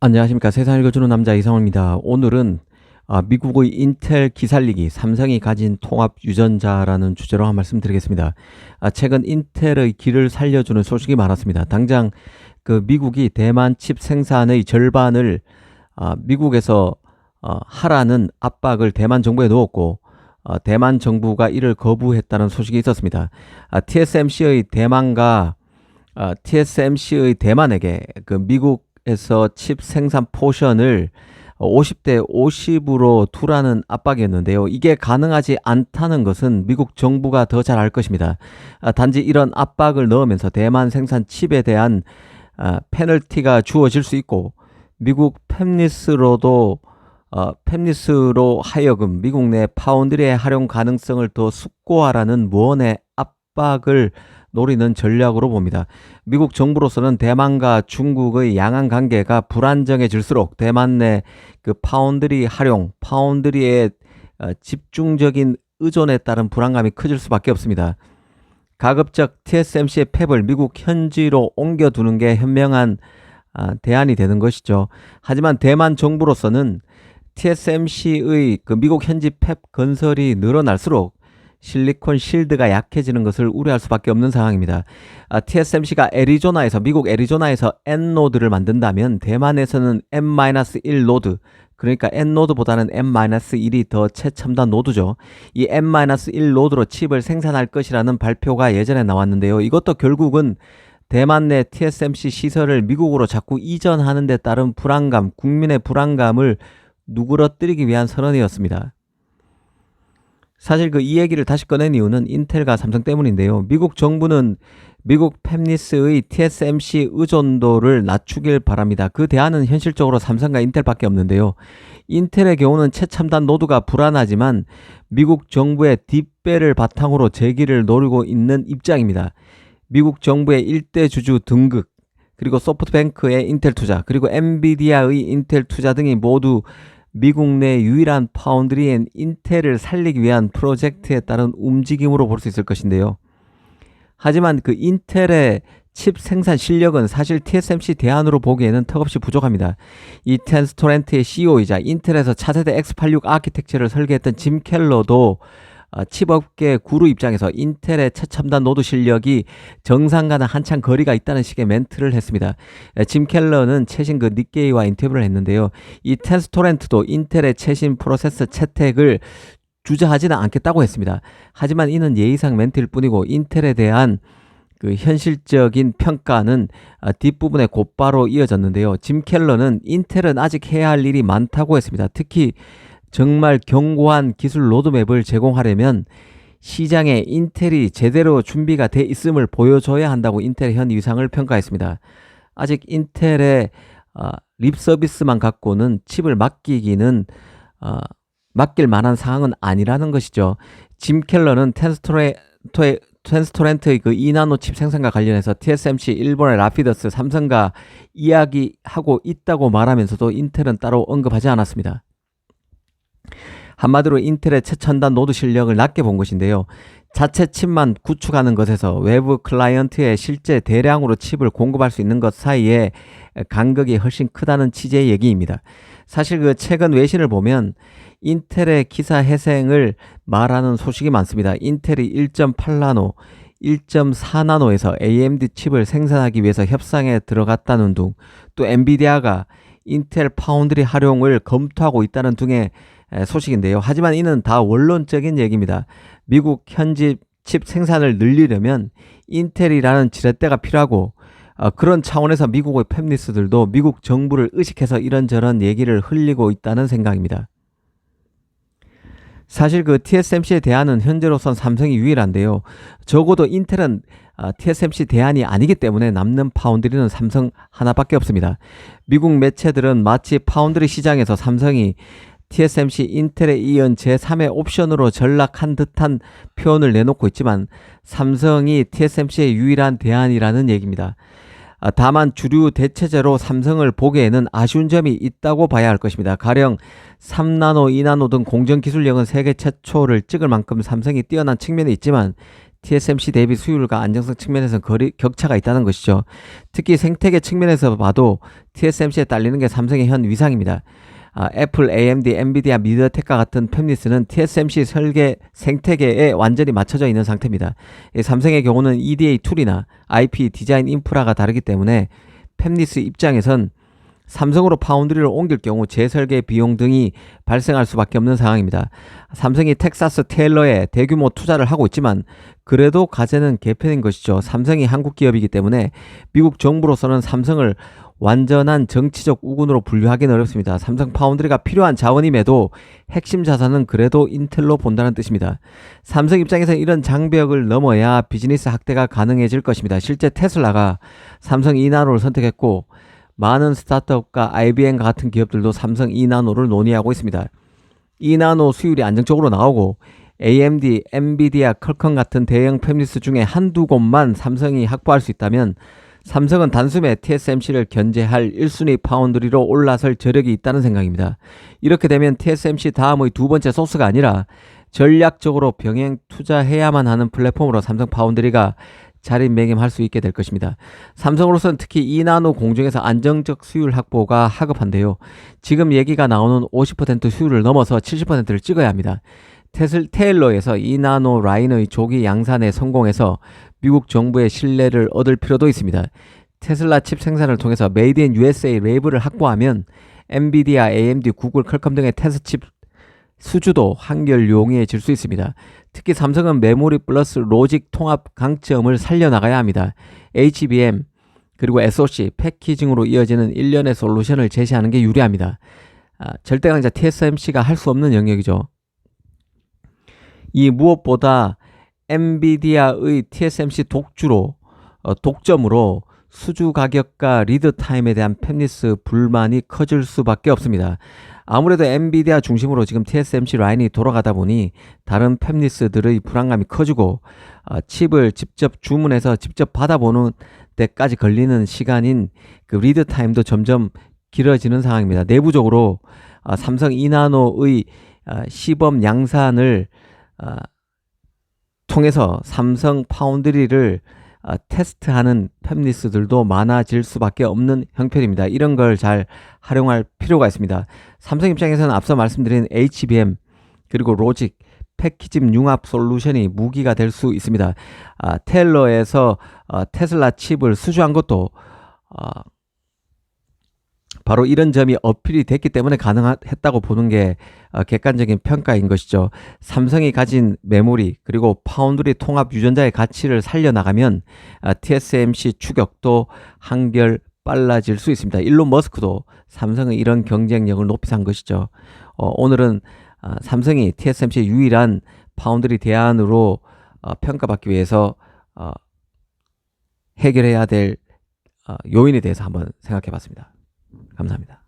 안녕하십니까. 세상을 읽어주는 남자 이상호입니다. 오늘은 미국의 인텔 기살리기, 삼성이 가진 통합 유전자라는 주제로 한 말씀 드리겠습니다. 최근 인텔의 길을 살려주는 소식이 많았습니다. 당장 그 미국이 대만 칩 생산의 절반을 미국에서 하라는 압박을 대만 정부에 넣었고, 대만 정부가 이를 거부했다는 소식이 있었습니다. TSMC의 대만에게 그 미국에서 칩 생산 포션을 50대 50으로 두라는 압박이었는데요. 이게 가능하지 않다는 것은 미국 정부가 더 잘 알 것입니다. 단지 이런 압박을 넣으면서 대만 생산 칩에 대한 페널티가 주어질 수 있고, 미국 팹리스로 하여금 미국 내 파운드리의 활용 가능성을 더 숙고하라는 무언의 압박을 노리는 전략으로 봅니다. 미국 정부로서는 대만과 중국의 양안 관계가 불안정해질수록 대만 내 그 파운드리 활용, 파운드리의 집중적인 의존에 따른 불안감이 커질 수밖에 없습니다. 가급적 TSMC의 팹을 미국 현지로 옮겨두는 게 현명한 대안이 되는 것이죠. 하지만 대만 정부로서는 TSMC의 그 미국 현지 팹 건설이 늘어날수록 실리콘 실드가 약해지는 것을 우려할 수밖에 없는 상황입니다. TSMC가 미국 애리조나에서 N노드를 만든다면 대만에서는 M-1 노드, 그러니까 N노드보다는 M-1이 더 최첨단 노드죠. 이 M-1 노드로 칩을 생산할 것이라는 발표가 예전에 나왔는데요. 이것도 결국은 대만 내 TSMC 시설을 미국으로 자꾸 이전하는 데 따른 불안감, 국민의 불안감을 누그러뜨리기 위한 선언이었습니다. 사실 이 얘기를 다시 꺼낸 이유는 인텔과 삼성 때문인데요. 미국 정부는 미국 팹리스의 TSMC 의존도를 낮추길 바랍니다. 그 대안은 현실적으로 삼성과 인텔밖에 없는데요. 인텔의 경우는 최첨단 노드가 불안하지만 미국 정부의 뒷배를 바탕으로 재기를 노리고 있는 입장입니다. 미국 정부의 일대 주주 등극, 그리고 소프트뱅크의 인텔 투자, 그리고 엔비디아의 인텔 투자 등이 모두 미국 내 유일한 파운드리인 인텔을 살리기 위한 프로젝트에 따른 움직임으로 볼 수 있을 것인데요. 하지만 그 인텔의 칩 생산 실력은 사실 TSMC 대안으로 보기에는 턱없이 부족합니다. 이 텐스토렌트의 CEO이자 인텔에서 차세대 X86 아키텍처를 설계했던 짐 켈러도 칩업계 구루 입장에서 인텔의 최첨단 노드 실력이 정상과는 한참 거리가 있다는 식의 멘트를 했습니다. 짐 켈러는 최신 그 닉게이와 인터뷰를 했는데요. 이 텐스토렌트도 인텔의 최신 프로세서 채택을 주저하지는 않겠다고 했습니다. 하지만 이는 예의상 멘트일 뿐이고 인텔에 대한 그 현실적인 평가는 뒷부분에 곧바로 이어졌는데요. 짐 켈러는 인텔은 아직 해야 할 일이 많다고 했습니다. 특히 정말 견고한 기술 로드맵을 제공하려면 시장에 인텔이 제대로 준비가 돼 있음을 보여줘야 한다고 인텔의 현 위상을 평가했습니다. 아직 인텔의 립 서비스만 갖고는 칩을 맡길 만한 상황은 아니라는 것이죠. 짐 켈러는 텐스토렌트의 그 2나노 칩 생산과 관련해서 TSMC, 일본의 라피더스, 삼성과 이야기하고 있다고 말하면서도 인텔은 따로 언급하지 않았습니다. 한마디로 인텔의 최첨단 노드 실력을 낮게 본 것인데요. 자체 칩만 구축하는 것에서 외부 클라이언트에 실제 대량으로 칩을 공급할 수 있는 것 사이에 간극이 훨씬 크다는 취지의 얘기입니다. 사실 그 최근 외신을 보면 인텔의 기사 회생을 말하는 소식이 많습니다. 인텔이 1.8나노, 1.4나노에서 AMD 칩을 생산하기 위해서 협상에 들어갔다는 등, 또 엔비디아가 인텔 파운드리 활용을 검토하고 있다는 등의 소식인데요. 하지만 이는 다 원론적인 얘기입니다. 미국 현지 칩 생산을 늘리려면 인텔이라는 지렛대가 필요하고, 그런 차원에서 미국의 팹리스들도 미국 정부를 의식해서 이런저런 얘기를 흘리고 있다는 생각입니다. 사실 그 TSMC에 대안은 현재로선 삼성이 유일한데요. 적어도 인텔은 TSMC 대안이 아니기 때문에 남는 파운드리는 삼성 하나밖에 없습니다. 미국 매체들은 마치 파운드리 시장에서 삼성이 TSMC, 인텔에 이은 제3의 옵션으로 전락한 듯한 표현을 내놓고 있지만 삼성이 TSMC의 유일한 대안이라는 얘기입니다. 다만 주류 대체제로 삼성을 보기에는 아쉬운 점이 있다고 봐야 할 것입니다. 가령 3나노, 2나노 등 공정 기술력은 세계 최초를 찍을 만큼 삼성이 뛰어난 측면이 있지만 TSMC 대비 수율과 안정성 측면에서 격차가 있다는 것이죠. 특히 생태계 측면에서 봐도 TSMC에 딸리는 게 삼성의 현 위상입니다. 애플, AMD, 엔비디아, 미디어텍과 같은 팹리스는 TSMC 설계 생태계에 완전히 맞춰져 있는 상태입니다. 삼성의 경우는 EDA 툴이나 IP, 디자인 인프라가 다르기 때문에 팹리스 입장에선 삼성으로 파운드리를 옮길 경우 재설계 비용 등이 발생할 수밖에 없는 상황입니다. 삼성이 텍사스 테일러에 대규모 투자를 하고 있지만 그래도 과제는 개편인 것이죠. 삼성이 한국 기업이기 때문에 미국 정부로서는 삼성을 완전한 정치적 우군으로 분류하기는 어렵습니다. 삼성 파운드리가 필요한 자원임에도 핵심 자산은 그래도 인텔로 본다는 뜻입니다. 삼성 입장에서는 이런 장벽을 넘어야 비즈니스 확대가 가능해질 것입니다. 실제 테슬라가 삼성 2나노를 선택했고 많은 스타트업과 IBM과 같은 기업들도 삼성 2나노를 논의하고 있습니다. 2나노 수율이 안정적으로 나오고 AMD, 엔비디아, 퀄컴 같은 대형 팹리스 중에 한두 곳만 삼성이 확보할 수 있다면 삼성은 단숨에 TSMC를 견제할 1순위 파운드리로 올라설 저력이 있다는 생각입니다. 이렇게 되면 TSMC 다음의 두 번째 소스가 아니라 전략적으로 병행 투자해야만 하는 플랫폼으로 삼성 파운드리가 자리매김할 수 있게 될 것입니다. 삼성으로서는 특히 2나노 공정에서 안정적 수율 확보가 하급한데요. 지금 얘기가 나오는 50% 수율을 넘어서 70%를 찍어야 합니다. 테일러에서 2나노 라인의 조기 양산에 성공해서 미국 정부의 신뢰를 얻을 필요도 있습니다. 테슬라 칩 생산을 통해서 메이드 인 USA 레이블을 확보하면 엔비디아, AMD, 구글, 퀄컴 등의 테스 칩 수주도 한결 용이해질 수 있습니다. 특히 삼성은 메모리 플러스 로직 통합 강점을 살려나가야 합니다. HBM 그리고 SoC 패키징으로 이어지는 일련의 솔루션을 제시하는 게 유리합니다. 절대 강자 TSMC가 할 수 없는 영역이죠. 이 무엇보다 엔비디아의 TSMC 독점으로 수주 가격과 리드 타임에 대한 팹리스 불만이 커질 수밖에 없습니다. 아무래도 엔비디아 중심으로 지금 TSMC 라인이 돌아가다 보니 다른 팹리스들의 불안감이 커지고 칩을 직접 주문해서 직접 받아보는 데까지 걸리는 시간인 그 리드 타임도 점점 길어지는 상황입니다. 내부적으로 삼성 2나노의 시범 양산을 통해서 삼성 파운드리를 테스트하는 팹리스들도 많아질 수밖에 없는 형편입니다. 이런 걸 잘 활용할 필요가 있습니다. 삼성 입장에서는 앞서 말씀드린 HBM 그리고 로직, 패키징 융합 솔루션이 무기가 될 수 있습니다. 테일러에서 테슬라 칩을 수주한 것도 바로 이런 점이 어필이 됐기 때문에 가능했다고 보는 게 객관적인 평가인 것이죠. 삼성이 가진 메모리 그리고 파운드리 통합 유전자의 가치를 살려나가면 TSMC 추격도 한결 빨라질 수 있습니다. 일론 머스크도 삼성의 이런 경쟁력을 높이 산 것이죠. 오늘은 삼성이 TSMC의 유일한 파운드리 대안으로 평가받기 위해서 해결해야 될 요인에 대해서 한번 생각해 봤습니다. 감사합니다.